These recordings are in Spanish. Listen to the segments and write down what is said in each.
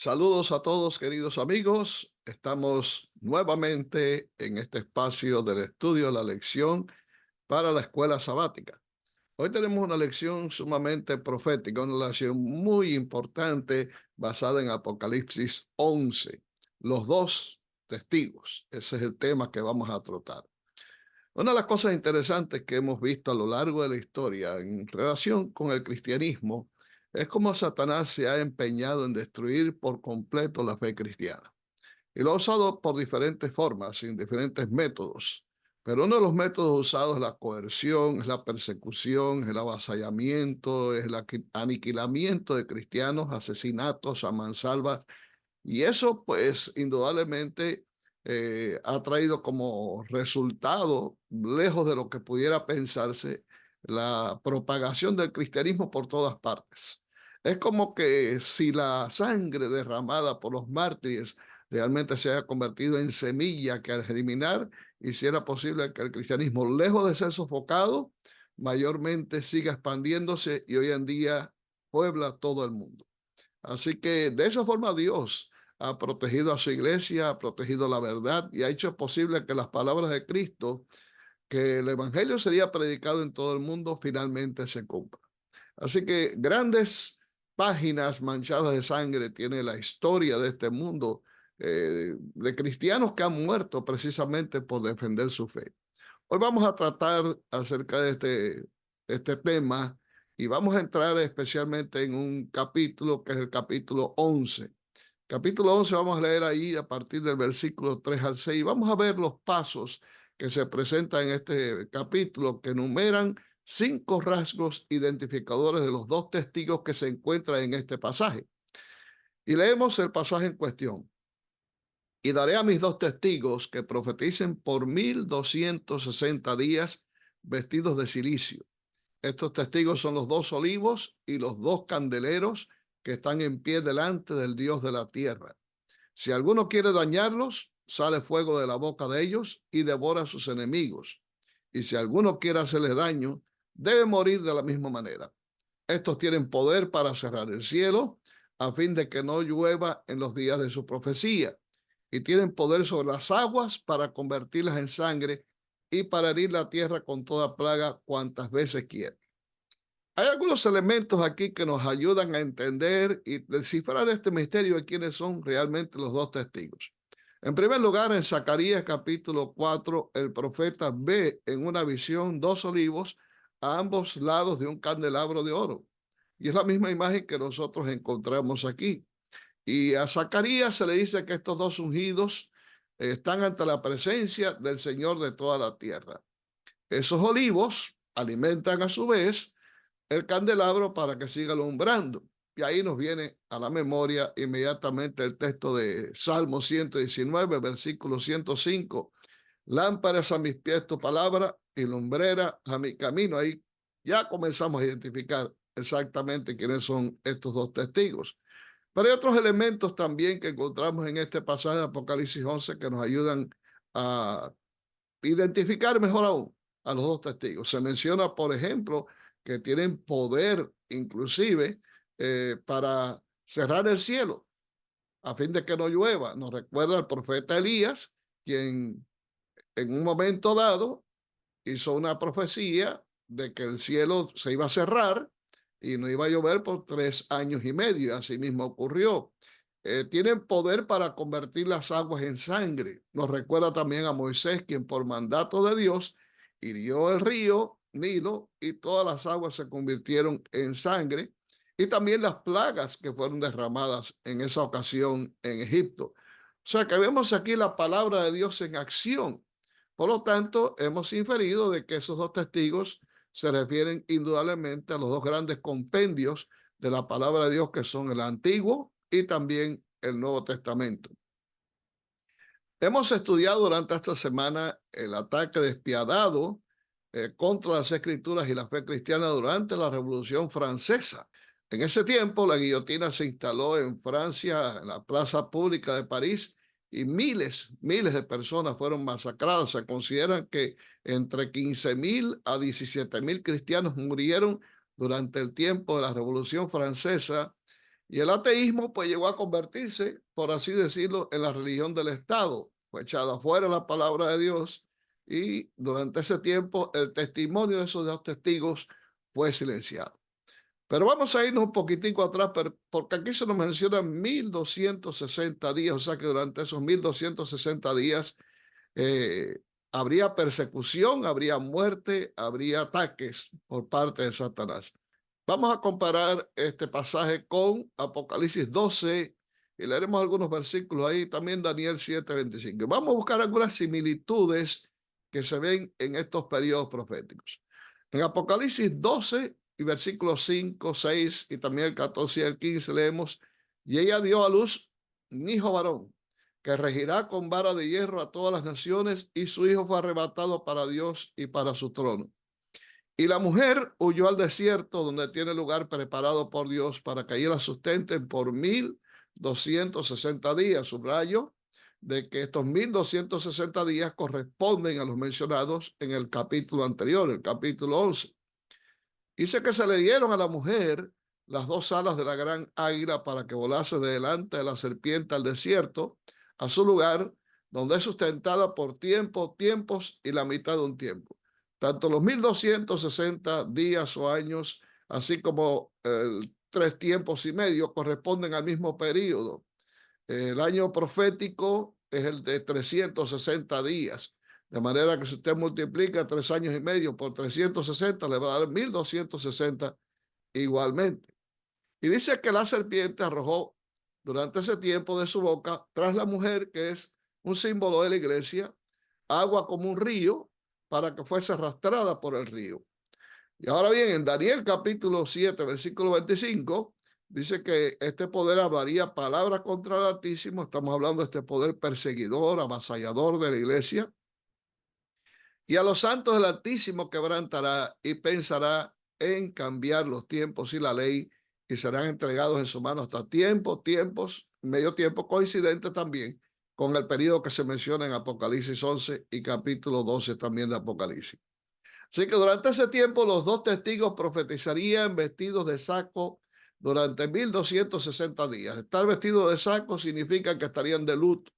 Saludos a todos, queridos amigos. Estamos nuevamente en este espacio del estudio de la lección para la escuela sabática. Hoy tenemos una lección sumamente profética, una lección muy importante basada en Apocalipsis 11. Los dos testigos. Ese es el tema que vamos a tratar. Una de las cosas interesantes que hemos visto a lo largo de la historia en relación con el cristianismo es cómo Satanás se ha empeñado en destruir por completo la fe cristiana. Y lo ha usado por diferentes formas, en diferentes métodos. Pero uno de los métodos usados es la coerción, es la persecución, es el avasallamiento, es el aniquilamiento de cristianos, asesinatos a mansalva. Y eso, pues, indudablemente ha traído como resultado, lejos de lo que pudiera pensarse, la propagación del cristianismo por todas partes. Es como que si la sangre derramada por los mártires realmente se haya convertido en semilla que al germinar hiciera posible que el cristianismo, lejos de ser sofocado, mayormente siga expandiéndose y hoy en día puebla todo el mundo. Así que de esa forma Dios ha protegido a su iglesia, ha protegido la verdad y ha hecho posible que las palabras de Cristo, que el evangelio sería predicado en todo el mundo, finalmente se cumplan. Así que grandes páginas manchadas de sangre tiene la historia de este mundo, de cristianos que han muerto precisamente por defender su fe. Hoy vamos a tratar acerca de este tema y vamos a entrar especialmente en un capítulo que es el capítulo 11. Capítulo 11 vamos a leer ahí a partir del versículo 3 al 6. Vamos a ver los pasos que se presentan en este capítulo que enumeran 5 rasgos identificadores de los dos testigos que se encuentran en este pasaje. Y leemos el pasaje en cuestión. Y daré a mis dos testigos que profeticen por 1260 días vestidos de cilicio. Estos testigos son los dos olivos y los dos candeleros que están en pie delante del Dios de la tierra. Si alguno quiere dañarlos, sale fuego de la boca de ellos y devora a sus enemigos. Y si alguno quiere hacerles daño, debe morir de la misma manera. Estos tienen poder para cerrar el cielo a fin de que no llueva en los días de su profecía. Y tienen poder sobre las aguas para convertirlas en sangre y para herir la tierra con toda plaga cuantas veces quieren. Hay algunos elementos aquí que nos ayudan a entender y descifrar este misterio de quiénes son realmente los dos testigos. En primer lugar, en Zacarías capítulo 4, el profeta ve en una visión dos olivos a ambos lados de un candelabro de oro. Y es la misma imagen que nosotros encontramos aquí. Y a Zacarías se le dice que estos dos ungidos están ante la presencia del Señor de toda la tierra. Esos olivos alimentan a su vez el candelabro para que siga alumbrando. Y ahí nos viene a la memoria inmediatamente el texto de Salmo 119, versículo 105. Lámparas a mis pies tu palabra y lumbrera a mi camino. Ahí ya comenzamos a identificar exactamente quiénes son estos dos testigos. Pero hay otros elementos también que encontramos en este pasaje de Apocalipsis 11 que nos ayudan a identificar mejor aún a los dos testigos. Se menciona, por ejemplo, que tienen poder inclusive para cerrar el cielo a fin de que no llueva. Nos recuerda el profeta Elías, quien en un momento dado hizo una profecía de que el cielo se iba a cerrar y no iba a llover por 3 años y medio. Así mismo ocurrió. Tienen poder para convertir las aguas en sangre. Nos recuerda también a Moisés, quien por mandato de Dios hirió el río Nilo y todas las aguas se convirtieron en sangre. Y también las plagas que fueron derramadas en esa ocasión en Egipto. O sea que vemos aquí la palabra de Dios en acción. Por lo tanto, hemos inferido de que esos dos testigos se refieren indudablemente a los dos grandes compendios de la palabra de Dios que son el Antiguo y también el Nuevo Testamento. Hemos estudiado durante esta semana el ataque despiadado contra las Escrituras y la fe cristiana durante la Revolución Francesa. En ese tiempo, la guillotina se instaló en Francia, en la plaza pública de París, y miles de personas fueron masacradas. Se consideran que entre 15.000 a 17.000 cristianos murieron durante el tiempo de la Revolución Francesa. Y el ateísmo pues llegó a convertirse, por así decirlo, en la religión del Estado. Fue echada afuera la palabra de Dios y durante ese tiempo el testimonio de esos dos testigos fue silenciado. Pero vamos a irnos un poquitico atrás, porque aquí se nos mencionan 1260 días, o sea que durante esos 1260 días eh, habría persecución, habría muerte, habría ataques por parte de Satanás. Vamos a comparar este pasaje con Apocalipsis 12 y leeremos algunos versículos ahí, también Daniel 7:25. Vamos a buscar algunas similitudes que se ven en estos periodos proféticos. En Apocalipsis 12 y versículos 5, 6 y también el 14 y el 15 leemos, y ella dio a luz un hijo varón que regirá con vara de hierro a todas las naciones, y su hijo fue arrebatado para Dios y para su trono. Y la mujer huyó al desierto, donde tiene lugar preparado por Dios para que allí la sustenten por 1260 días. Subrayo de que estos 1260 días corresponden a los mencionados en el capítulo anterior, el capítulo 11. Dice que se le dieron a la mujer las dos alas de la gran águila para que volase de delante de la serpiente al desierto, a su lugar, donde es sustentada por tiempos y la mitad de un tiempo. Tanto los 1260 días o años, así como 3 tiempos y medio, corresponden al mismo periodo. El año profético es el de 360 días. De manera que si usted multiplica 3 años y medio por 360, le va a dar 1260 igualmente. Y dice que la serpiente arrojó durante ese tiempo de su boca, tras la mujer, que es un símbolo de la iglesia, agua como un río para que fuese arrastrada por el río. Y ahora bien, en Daniel capítulo 7, versículo 25, dice que este poder hablaría palabras contra el Altísimo. Estamos hablando de este poder perseguidor, avasallador de la iglesia. Y a los santos del Altísimo quebrantará y pensará en cambiar los tiempos y la ley, y serán entregados en su mano hasta tiempos, medio tiempo, coincidente también con el periodo que se menciona en Apocalipsis 11 y capítulo 12 también de Apocalipsis. Así que durante ese tiempo los dos testigos profetizarían vestidos de saco durante 1260 días. Estar vestido de saco significa que estarían de luto.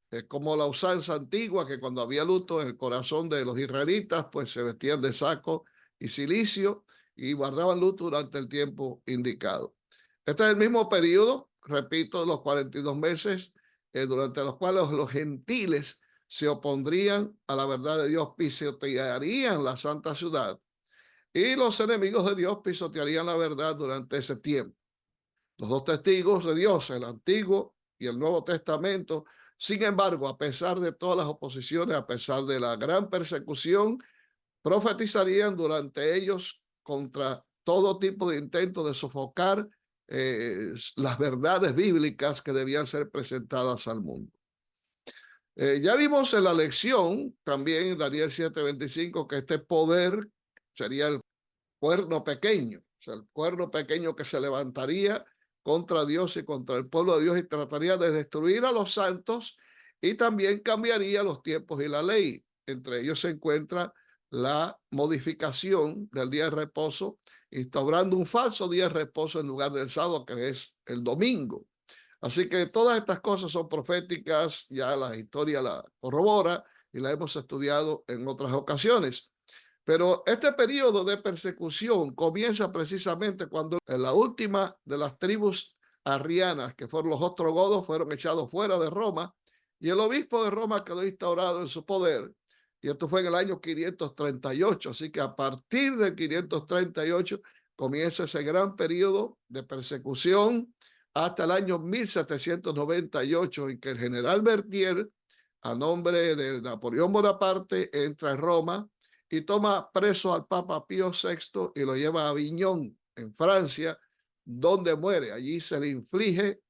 Es como la usanza antigua, que cuando había luto en el corazón de los israelitas, pues se vestían de saco y cilicio y guardaban luto durante el tiempo indicado. Este es el mismo periodo, repito, los 42 meses, durante los cuales los gentiles se opondrían a la verdad de Dios, pisotearían la santa ciudad, y los enemigos de Dios pisotearían la verdad durante ese tiempo. Los dos testigos de Dios, el Antiguo y el Nuevo Testamento, sin embargo, a pesar de todas las oposiciones, a pesar de la gran persecución, profetizarían durante ellos contra todo tipo de intento de sofocar las verdades bíblicas que debían ser presentadas al mundo. Ya vimos en la lección, también en Daniel 7:25, que este poder sería el cuerno pequeño, o sea, el cuerno pequeño que se levantaría contra Dios y contra el pueblo de Dios y trataría de destruir a los santos, y también cambiaría los tiempos y la ley. Entre ellos se encuentra la modificación del día de reposo, instaurando un falso día de reposo en lugar del sábado, que es el domingo. Así que todas estas cosas son proféticas, ya la historia la corrobora y la hemos estudiado en otras ocasiones. Pero este periodo de persecución comienza precisamente cuando la última de las tribus arrianas, que fueron los ostrogodos, fueron echados fuera de Roma, y el obispo de Roma quedó instaurado en su poder. Y esto fue en el año 538, así que a partir del 538 comienza ese gran periodo de persecución hasta el año 1798, en que el general Berthier, a nombre de Napoleón Bonaparte, entra en Roma y toma preso al Papa Pío VI y lo lleva a Aviñón, en Francia, donde muere. Allí se le inflige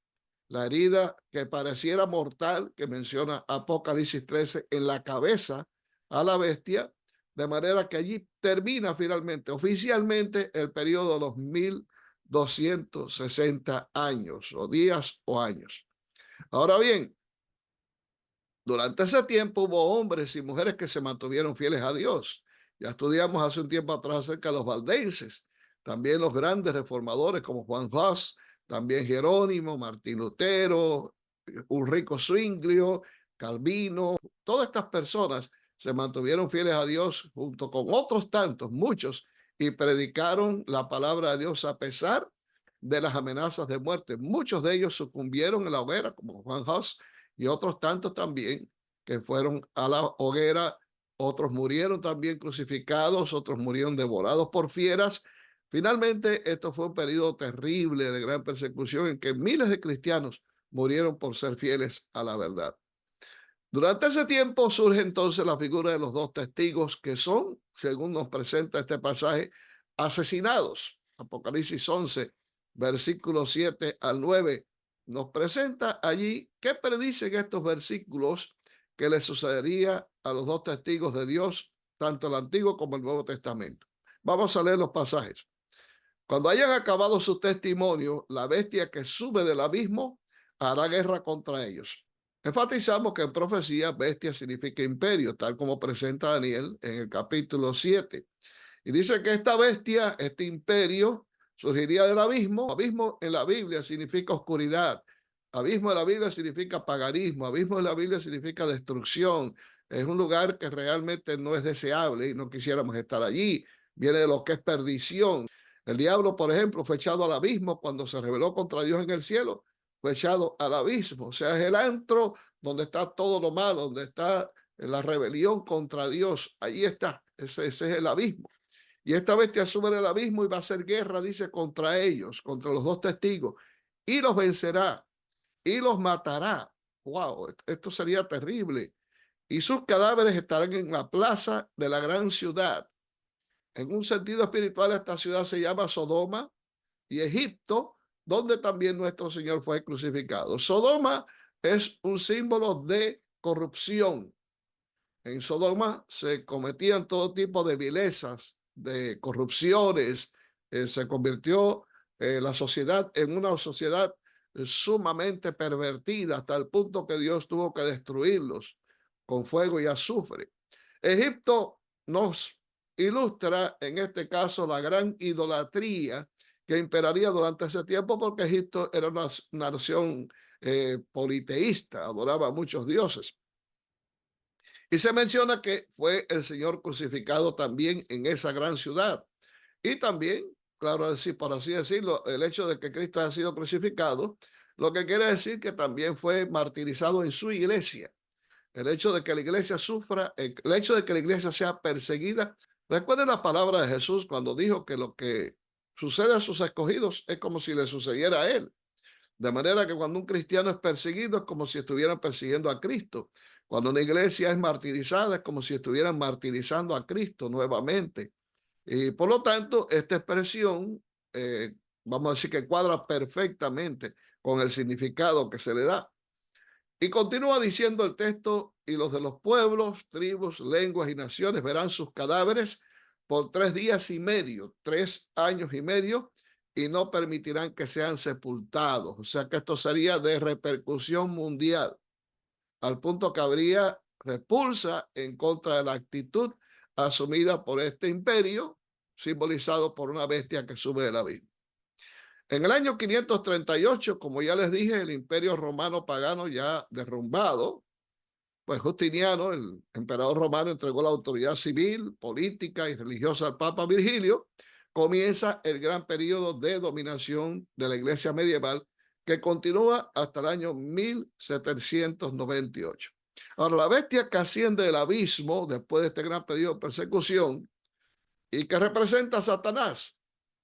la herida que pareciera mortal, que menciona Apocalipsis 13, en la cabeza a la bestia, de manera que allí termina finalmente, oficialmente, el periodo de los 1260 años, o días o años. Ahora bien, durante ese tiempo hubo hombres y mujeres que se mantuvieron fieles a Dios. Ya estudiamos hace un tiempo atrás acerca de los valdenses, también los grandes reformadores como Juan Hus, también Jerónimo, Martín Lutero, Ulrico Zwinglio, Calvino. Todas estas personas se mantuvieron fieles a Dios junto con otros tantos, muchos, y predicaron la palabra de Dios a pesar de las amenazas de muerte. Muchos de ellos sucumbieron en la hoguera, como Juan Hus, y otros tantos también que fueron a la hoguera. Otros murieron también crucificados, otros murieron devorados por fieras. Finalmente, esto fue un periodo terrible de gran persecución en que miles de cristianos murieron por ser fieles a la verdad. Durante ese tiempo surge entonces la figura de los dos testigos que son, según nos presenta este pasaje, asesinados. Apocalipsis 11, versículos 7 al 9, nos presenta allí qué predicen estos versículos que le sucedería a los dos testigos de Dios, tanto el Antiguo como el Nuevo Testamento. Vamos a leer los pasajes. Cuando hayan acabado su testimonio, la bestia que sube del abismo hará guerra contra ellos. Enfatizamos que en profecía bestia significa imperio, tal como presenta Daniel en el capítulo 7. Y dice que esta bestia, este imperio, surgiría del abismo. Abismo en la Biblia significa oscuridad. Abismo en la Biblia significa paganismo. Abismo en la Biblia significa destrucción. Es un lugar que realmente no es deseable y no quisiéramos estar allí. Viene de lo que es perdición. El diablo, por ejemplo, fue echado al abismo cuando se rebeló contra Dios en el cielo. Fue echado al abismo. O sea, es el antro donde está todo lo malo, donde está la rebelión contra Dios. Allí está. Ese es el abismo. Y esta bestia sube del abismo y va a hacer guerra, dice, contra ellos, contra los dos testigos, y los vencerá y los matará. Wow, esto sería terrible. Y sus cadáveres estarán en la plaza de la gran ciudad. En un sentido espiritual, esta ciudad se llama Sodoma y Egipto, donde también nuestro Señor fue crucificado. Sodoma es un símbolo de corrupción. En Sodoma se cometían todo tipo de vilezas, de corrupciones. Se convirtió la sociedad en una sociedad sumamente pervertida hasta el punto que Dios tuvo que destruirlos con fuego y azufre. Egipto nos ilustra en este caso la gran idolatría que imperaría durante ese tiempo, porque Egipto era una nación politeísta, adoraba a muchos dioses. Y se menciona que fue el Señor crucificado también en esa gran ciudad. Y también, claro, por así decirlo, el hecho de que Cristo haya sido crucificado, lo que quiere decir que también fue martirizado en su iglesia. El hecho de que la iglesia sufra, el hecho de que la iglesia sea perseguida. Recuerden la palabra de Jesús cuando dijo que lo que sucede a sus escogidos es como si le sucediera a él. De manera que cuando un cristiano es perseguido es como si estuvieran persiguiendo a Cristo. Cuando una iglesia es martirizada es como si estuvieran martirizando a Cristo nuevamente. Y por lo tanto, esta expresión, vamos a decir que cuadra perfectamente con el significado que se le da. Y continúa diciendo el texto, y los de los pueblos, tribus, lenguas y naciones verán sus cadáveres por 3 días y medio, 3 años y medio, y no permitirán que sean sepultados. O sea que esto sería de repercusión mundial, al punto que habría repulsa en contra de la actitud asumida por este imperio, simbolizado por una bestia que sube del abismo. En el año 538, como ya les dije, el imperio romano pagano ya derrumbado, pues Justiniano, el emperador romano, entregó la autoridad civil, política y religiosa al Papa Virgilio. Comienza el gran periodo de dominación de la iglesia medieval que continúa hasta el año 1798. Ahora, la bestia que asciende del abismo después de este gran periodo de persecución y que representa a Satanás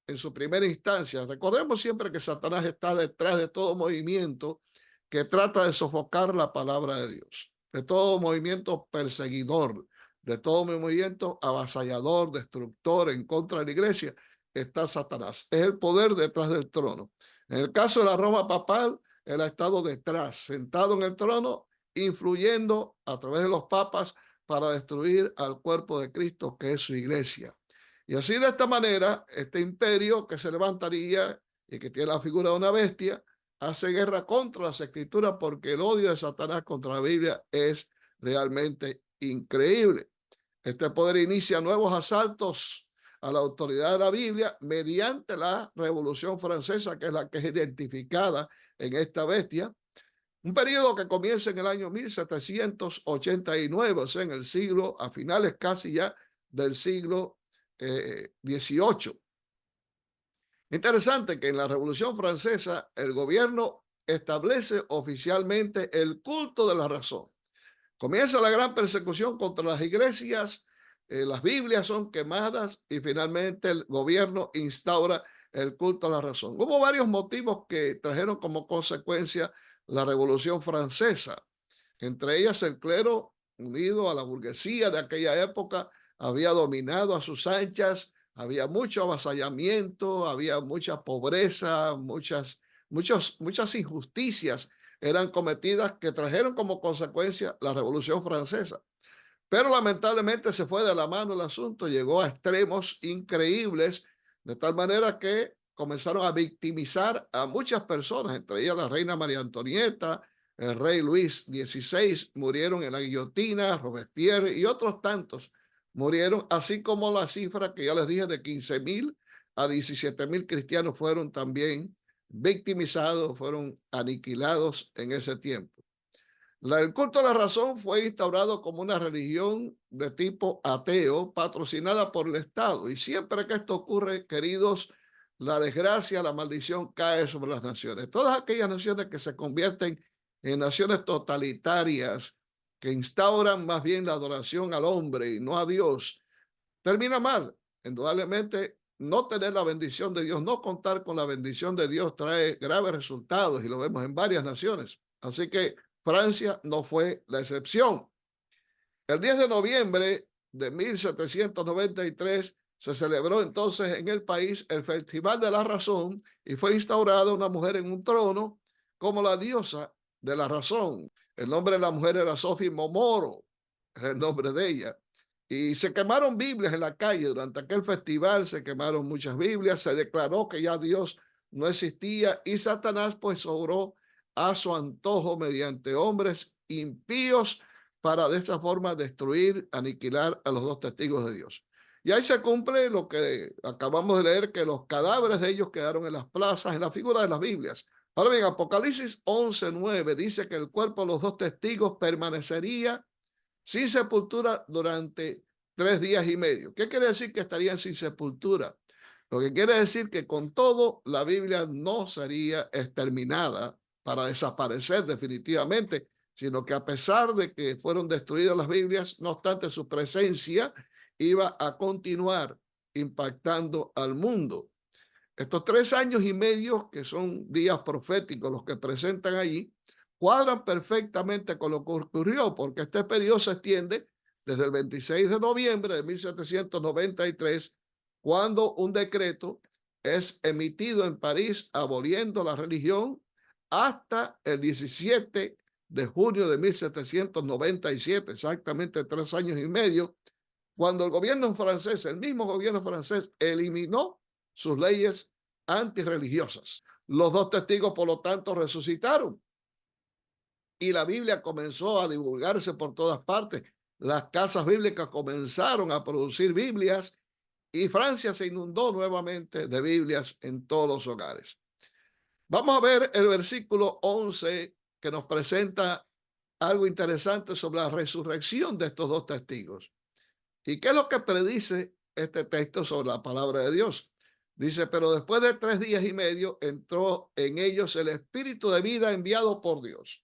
en su primera instancia. Recordemos siempre que Satanás está detrás de todo movimiento que trata de sofocar la palabra de Dios, de todo movimiento perseguidor, de todo movimiento avasallador, destructor en contra de la iglesia, está Satanás. Es el poder detrás del trono. En el caso de la Roma papal, él ha estado detrás, sentado en el trono, influyendo a través de los papas para destruir al cuerpo de Cristo, que es su iglesia. Y así de esta manera, este imperio que se levantaría y que tiene la figura de una bestia, hace guerra contra las escrituras porque el odio de Satanás contra la Biblia es realmente increíble. Este poder inicia nuevos asaltos a la autoridad de la Biblia mediante la Revolución Francesa, que es la que es identificada en esta bestia. Un periodo que comienza en el año 1789, o sea, en el siglo, a finales casi ya del siglo XVIII. Interesante que en la Revolución Francesa el gobierno establece oficialmente el culto de la razón. Comienza la gran persecución contra las iglesias, las Biblias son quemadas y finalmente el gobierno instaura el culto a la razón. Hubo varios motivos que trajeron como consecuencia la Revolución Francesa. Entre ellas, el clero, unido a la burguesía de aquella época, había dominado a sus anchas, había mucho avasallamiento, había mucha pobreza, muchas injusticias eran cometidas que trajeron como consecuencia la Revolución Francesa. Pero lamentablemente se fue de la mano el asunto, llegó a extremos increíbles, de tal manera que comenzaron a victimizar a muchas personas, entre ellas la reina María Antonieta, el rey Luis XVI, murieron en la guillotina, Robespierre y otros tantos murieron, así como la cifra que ya les dije de 15,000 a 17,000 cristianos fueron también victimizados, fueron aniquilados en ese tiempo. El culto a la razón fue instaurado como una religión de tipo ateo, patrocinada por el Estado. Y siempre que esto ocurre, queridos, la desgracia, la maldición cae sobre las naciones. Todas aquellas naciones que se convierten en naciones totalitarias, que instauran más bien la adoración al hombre y no a Dios, termina mal. Indudablemente, no tener la bendición de Dios, no contar con la bendición de Dios trae graves resultados y lo vemos en varias naciones. Así que Francia no fue la excepción. El 10 de noviembre de 1793 se celebró entonces en el país el Festival de la Razón y fue instaurada una mujer en un trono como la diosa de la razón. El nombre de la mujer era Sophie Momoro, era el nombre de ella. Y se quemaron Biblias en la calle. Durante aquel festival se quemaron muchas Biblias, se declaró que ya Dios no existía y Satanás pues obró a su antojo mediante hombres impíos para de esa forma destruir, aniquilar a los dos testigos de Dios. Y ahí se cumple lo que acabamos de leer, que los cadáveres de ellos quedaron en las plazas, en la figura de las Biblias. Ahora bien, Apocalipsis 11:9 dice que el cuerpo de los dos testigos permanecería sin sepultura durante 3 días y medio. ¿Qué quiere decir que estarían sin sepultura? Lo que quiere decir que con todo la Biblia no sería exterminada para desaparecer definitivamente, sino que a pesar de que fueron destruidas las Biblias, no obstante su presencia iba a continuar impactando al mundo. Estos 3 años y medio, que son días proféticos los que presentan allí, cuadran perfectamente con lo que ocurrió, porque este periodo se extiende desde el 26 de noviembre de 1793, cuando un decreto es emitido en París aboliendo la religión, hasta el 17 de junio de 1797, exactamente 3 años y medio, cuando el gobierno francés, el mismo gobierno francés, eliminó sus leyes antirreligiosas. Los dos testigos, por lo tanto, resucitaron y la Biblia comenzó a divulgarse por todas partes. Las casas bíblicas comenzaron a producir Biblias y Francia se inundó nuevamente de Biblias en todos los hogares. Vamos a ver el versículo 11 que nos presenta algo interesante sobre la resurrección de estos dos testigos. ¿Y qué es lo que predice este texto sobre la palabra de Dios? Dice, pero después de 3 días y medio entró en ellos el espíritu de vida enviado por Dios.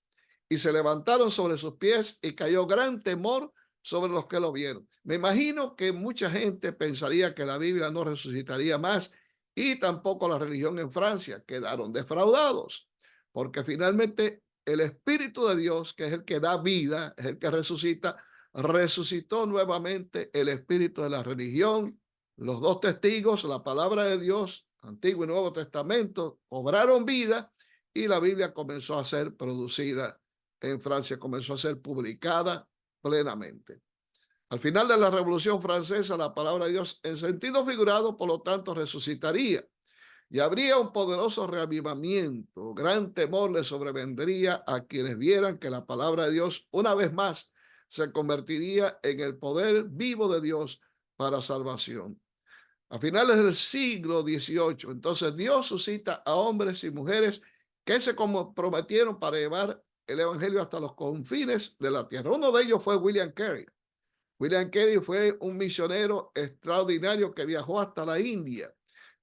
Y se levantaron sobre sus pies y cayó gran temor sobre los que lo vieron. Me imagino que mucha gente pensaría que la Biblia no resucitaría más y tampoco la religión en Francia. Quedaron defraudados, porque finalmente el Espíritu de Dios, que es el que da vida, es el que resucita, resucitó nuevamente el espíritu de la religión. Los dos testigos, la palabra de Dios, Antiguo y Nuevo Testamento, cobraron vida y la Biblia comenzó a ser producida en Francia, comenzó a ser publicada plenamente. Al final de la Revolución Francesa, la palabra de Dios, en sentido figurado, por lo tanto, resucitaría. Y habría un poderoso reavivamiento, gran temor le sobrevendría a quienes vieran que la palabra de Dios, una vez más, se convertiría en el poder vivo de Dios para salvación. A finales del siglo XVIII, entonces Dios suscita a hombres y mujeres que se comprometieron para llevar el evangelio hasta los confines de la tierra. Uno de ellos fue William Carey. William Carey fue un misionero extraordinario que viajó hasta la India.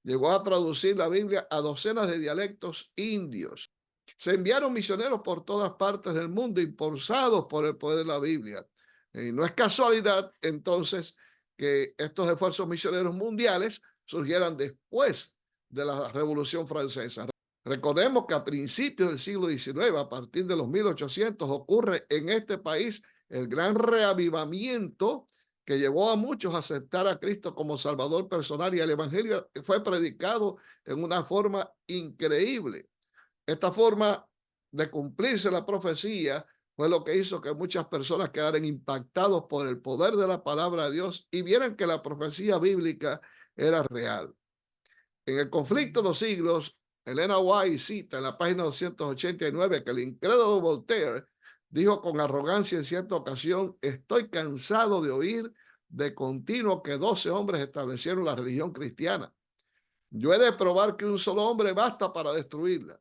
Llegó a traducir la Biblia a docenas de dialectos indios. Se enviaron misioneros por todas partes del mundo, impulsados por el poder de la Biblia. Y no es casualidad, entonces, que estos esfuerzos misioneros mundiales surgieran después de la Revolución Francesa. Recordemos que a principios del siglo XIX, a partir de los 1800, ocurre en este país el gran reavivamiento que llevó a muchos a aceptar a Cristo como Salvador personal, y el Evangelio fue predicado en una forma increíble. Esta forma de cumplirse la profecía fue lo que hizo que muchas personas quedaran impactados por el poder de la palabra de Dios y vieran que la profecía bíblica era real. En el conflicto de los siglos, Elena White cita en la página 289 que el incrédulo Voltaire dijo con arrogancia en cierta ocasión: estoy cansado de oír de continuo que 12 hombres establecieron la religión cristiana. Yo he de probar que un solo hombre basta para destruirla.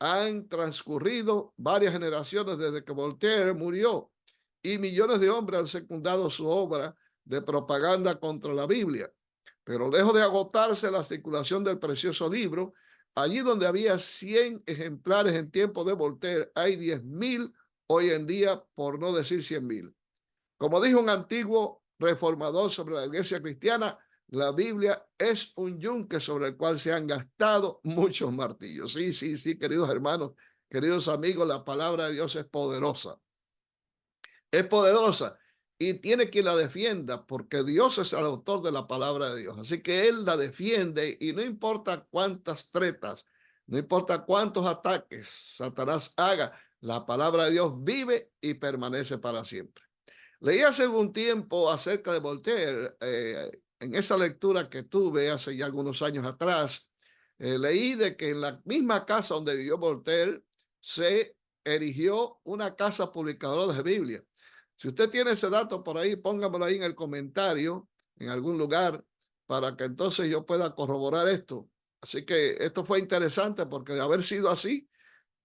Han transcurrido varias generaciones desde que Voltaire murió y millones de hombres han secundado su obra de propaganda contra la Biblia. Pero lejos de agotarse la circulación del precioso libro, allí donde había 100 ejemplares en tiempo de Voltaire, hay 10.000 hoy en día, por no decir 100.000. Como dijo un antiguo reformador sobre la iglesia cristiana, la Biblia es un yunque sobre el cual se han gastado muchos martillos. Sí, sí, sí, queridos hermanos, queridos amigos, la palabra de Dios es poderosa. Es poderosa y tiene quien la defienda, porque Dios es el autor de la palabra de Dios. Así que Él la defiende y no importa cuántas tretas, no importa cuántos ataques Satanás haga, la palabra de Dios vive y permanece para siempre. Leí hace algún tiempo acerca de Voltaire, en esa lectura que tuve hace ya algunos años atrás, leí de que en la misma casa donde vivió Voltaire se erigió una casa publicadora de Biblia. Si usted tiene ese dato por ahí, póngamelo ahí en el comentario, en algún lugar, para que entonces yo pueda corroborar esto. Así que esto fue interesante, porque de haber sido así,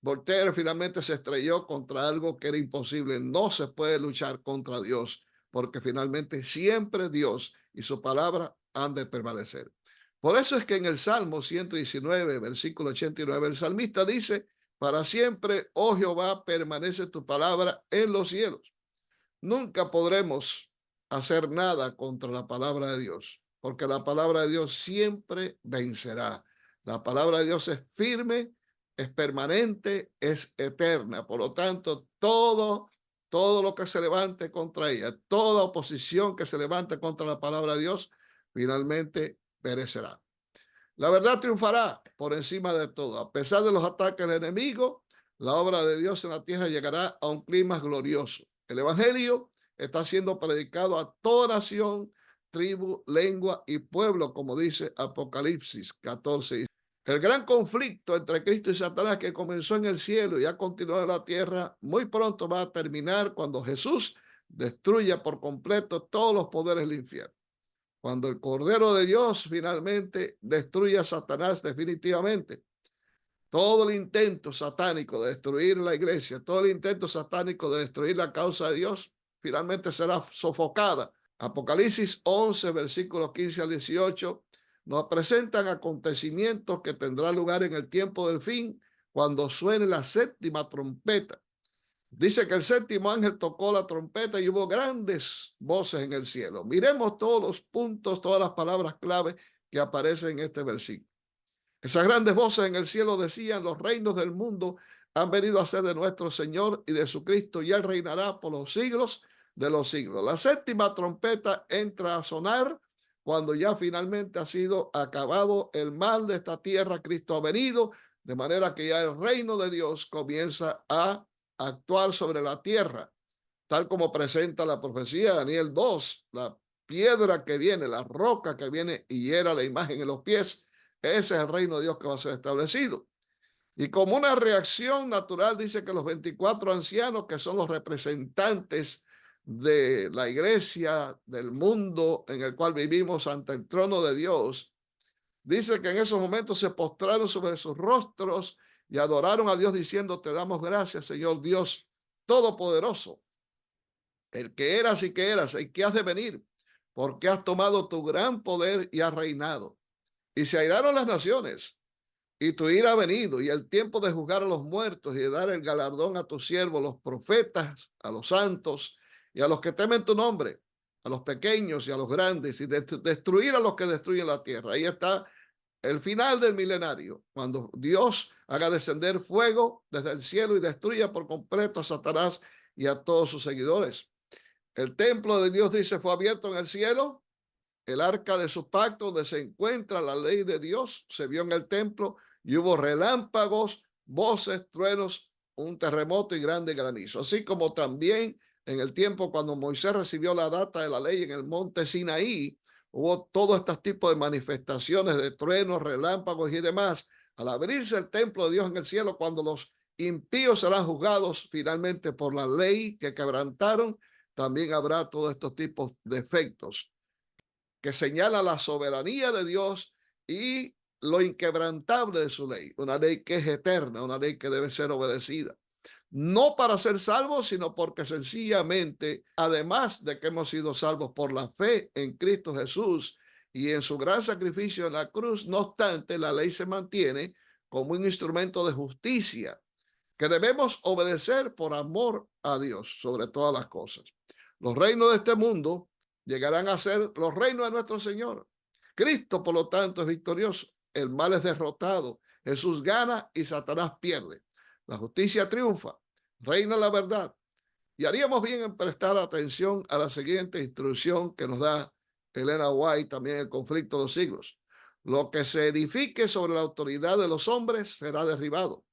Voltaire finalmente se estrelló contra algo que era imposible. No se puede luchar contra Dios, porque finalmente siempre Dios y su palabra han de permanecer. Por eso es que en el Salmo 119, versículo 89, el salmista dice: para siempre, oh Jehová, permanece tu palabra en los cielos. Nunca podremos hacer nada contra la palabra de Dios, porque la palabra de Dios siempre vencerá. La palabra de Dios es firme, es permanente, es eterna. Por lo tanto, todo lo que se levante contra ella, toda oposición que se levante contra la palabra de Dios, finalmente perecerá. La verdad triunfará por encima de todo. A pesar de los ataques del enemigo, la obra de Dios en la tierra llegará a un clima glorioso. El evangelio está siendo predicado a toda nación, tribu, lengua y pueblo, como dice Apocalipsis 14. El gran conflicto entre Cristo y Satanás, que comenzó en el cielo y ha continuado en la tierra, muy pronto va a terminar cuando Jesús destruya por completo todos los poderes del infierno. Cuando el Cordero de Dios finalmente destruye a Satanás definitivamente. Todo el intento satánico de destruir la iglesia, todo el intento satánico de destruir la causa de Dios, finalmente será sofocada. Apocalipsis 11, versículos 15 al 18, nos presentan acontecimientos que tendrán lugar en el tiempo del fin, cuando suene la séptima trompeta. Dice que el séptimo ángel tocó la trompeta y hubo grandes voces en el cielo. Miremos todos los puntos, todas las palabras clave que aparecen en este versículo. Esas grandes voces en el cielo decían: los reinos del mundo han venido a ser de nuestro Señor y de su Cristo, y Él reinará por los siglos de los siglos. La séptima trompeta entra a sonar cuando ya finalmente ha sido acabado el mal de esta tierra. Cristo ha venido, de manera que ya el reino de Dios comienza a actuar sobre la tierra, tal como presenta la profecía de Daniel 2, la piedra que viene, la roca que viene y hiera la imagen en los pies. Ese es el reino de Dios que va a ser establecido. Y como una reacción natural, dice que los 24 ancianos, que son los representantes de la iglesia, del mundo en el cual vivimos ante el trono de Dios, dice que en esos momentos se postraron sobre sus rostros y adoraron a Dios diciendo, te damos gracias, Señor Dios Todopoderoso, el que eras y que eras, el que has de venir, porque has tomado tu gran poder y has reinado. Y se airaron las naciones, y tu ira ha venido, y el tiempo de juzgar a los muertos y de dar el galardón a tus siervos, los profetas, a los santos y a los que temen tu nombre, a los pequeños y a los grandes, y de destruir a los que destruyen la tierra. Ahí está el final del milenario, cuando Dios haga descender fuego desde el cielo y destruya por completo a Satanás y a todos sus seguidores. El templo de Dios, dice, fue abierto en el cielo. El arca de su pacto, donde se encuentra la ley de Dios, se vio en el templo y hubo relámpagos, voces, truenos, un terremoto y grande granizo. Así como también en el tiempo cuando Moisés recibió la data de la ley en el monte Sinaí, hubo todo este tipo de manifestaciones de truenos, relámpagos y demás. Al abrirse el templo de Dios en el cielo, cuando los impíos serán juzgados finalmente por la ley que quebrantaron, también habrá todos estos tipos de efectos que señala la soberanía de Dios y lo inquebrantable de su ley, una ley que es eterna, una ley que debe ser obedecida. No para ser salvos, sino porque sencillamente, además de que hemos sido salvos por la fe en Cristo Jesús y en su gran sacrificio en la cruz, no obstante, la ley se mantiene como un instrumento de justicia que debemos obedecer por amor a Dios sobre todas las cosas. Los reinos de este mundo llegarán a ser los reinos de nuestro Señor. Cristo, por lo tanto, es victorioso. El mal es derrotado. Jesús gana y Satanás pierde. La justicia triunfa. Reina la verdad. Y haríamos bien en prestar atención a la siguiente instrucción que nos da Elena White, también el conflicto de los siglos. Lo que se edifique sobre la autoridad de los hombres será derribado,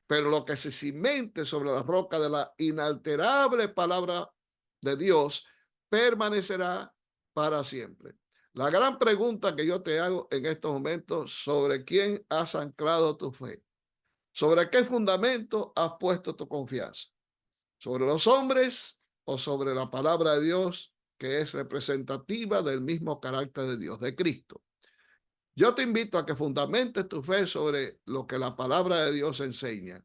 pero lo que se cimente sobre la roca de la inalterable palabra de Dios permanecerá para siempre. La gran pregunta que yo te hago en estos momentos, ¿sobre quién has anclado tu fe? ¿Sobre qué fundamento has puesto tu confianza? ¿Sobre los hombres o sobre la palabra de Dios, que es representativa del mismo carácter de Dios, de Cristo? Yo te invito a que fundamentes tu fe sobre lo que la palabra de Dios enseña,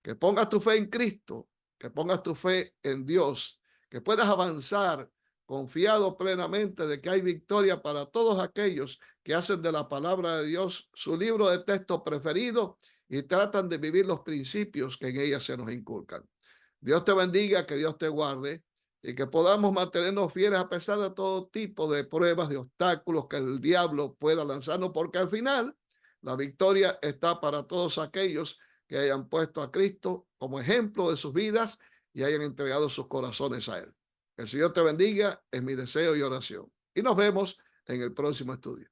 que pongas tu fe en Cristo, que pongas tu fe en Dios, que puedas avanzar confiado plenamente de que hay victoria para todos aquellos que hacen de la palabra de Dios su libro de texto preferido y tratan de vivir los principios que en ella se nos inculcan. Dios te bendiga, que Dios te guarde y que podamos mantenernos fieles a pesar de todo tipo de pruebas, de obstáculos que el diablo pueda lanzarnos, porque al final la victoria está para todos aquellos que hayan puesto a Cristo como ejemplo de sus vidas y hayan entregado sus corazones a Él. Que el Señor te bendiga, es mi deseo y oración. Y nos vemos en el próximo estudio.